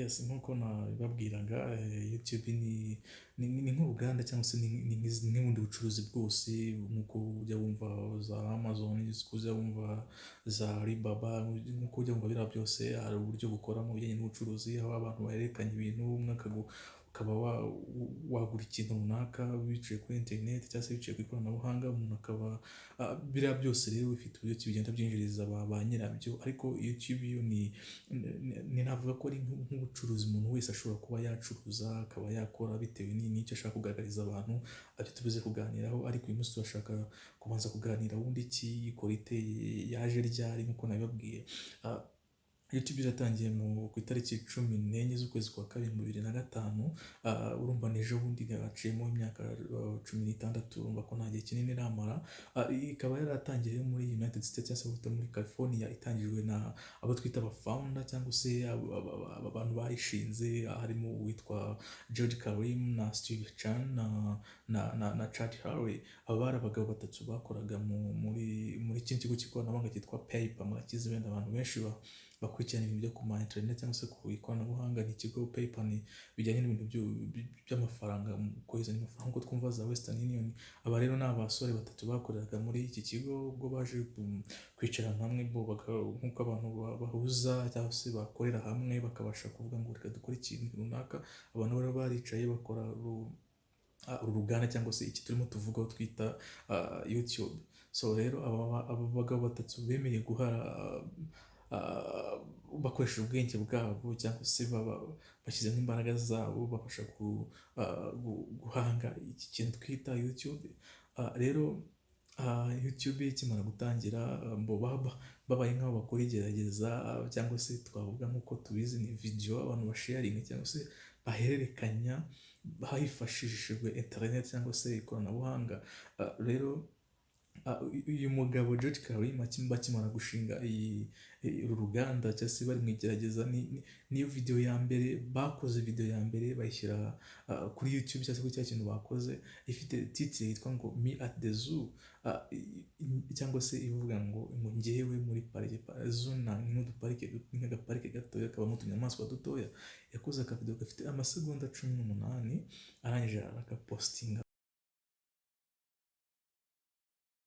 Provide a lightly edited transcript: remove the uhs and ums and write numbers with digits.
Yes, nk'uko nabibabwiraga, YouTube ni nk'uruganda cyangwa se ni nk'ubundi bucuruzi bwose, nk'uko ujya wumva za Amazon, ujya wumva za Alibaba, nk'uko ujya wumva biriya byose, hari uburyo bukora mu bijyanye n'ubucuruzi, aho abantu bahererekanya ibintu, umwe ukaba wagura ikintu runaka biciye kuri interineti cyangwa se biciye ku ikoranabuhanga, umuntu akaba biriya byose rero bifite uburyo ki bigenda byinjiriza ba nyirabyo. Ariko YouTube yo ni navuga ko ari nk'ubucuruzi umuntu wese ashobora kuba yacuruza, akaba yakora bitewe n'icyo ashaka kugaragariza abantu, ariko tubuze kuganiraho. Ariko uyu munsi turashaka kubanza kuganira ubundi ki ikora iteye, yaje ryari. Nk'uko nabibabwiye, YouTube yatangiye ku itariki 14 z'ukwezi kwa kabiri 2005. Urumva n'ejo bundi haciyemo imyaka 16, urumva ko nta gihe kinini iramara. Ikaba yaratangiriye muri United States cyangwa se muri California, itangijwe na abo twita aba founder cyangwa se abantu bayishinze, harimo uwitwa George Karim na Steve Chan na Chad Hurley. Aba bari abagabo batatu bakoraga muri kino kigo cy'ikoranabuhanga cyitwa PayPal. Murakizi wenda abantu benshi bakurikirana ibintu byo ku ma internet cyangwa se ku ikoranabuhanga. Ni ikigo PayPal bijyanye n'ibintu by'amafaranga, kohereza amafaranga nk'uko twumva za Western Union. Aba rero ni abasore batatu bakoreraga muri iki kigo, ubwo baje kwicara hamwe nk'uko abantu bahuza cyangwa se bakorera hamwe bakabasha kuvuga ngo reka dukore ikintu runaka. Abantu bari baricaye bakora uru ruganda cyangwa se iki turimo tuvugaho twita YouTube. So rero aba bagabo batatu bemeye bakoresha ubwenge bwabo cyangwa se bashyizemo imbaraga zabo, babasha guhanga iki kintu twita YouTube. Rero YouTube ikimara gutangira, babaye nk'aho bakora igerageza, cyangwa se twavuga nk'uko tubizi ni video abantu basharinga cyangwa se bahererekanya hifashishijwe internet cyangwa se ikoranabuhanga. Rero uyu mugabo George Karim bakimara gushinga uru ruganda cyangwa se bari mu igerageza, niyo video ya mbere bakoze, video ya mbere bayishyira kuri YouTube cyangwa se kuri cya kintu bakoze, ifite titre yitwa ngo Me at the Zoo, cyangwa se ivuga ngo njyewe muri parike. Zoo nk'agaparike gatoya kabamo utunyamaswa dutoya. Yakoze akavideo gafite amasegonda 18, arangije arakapostinga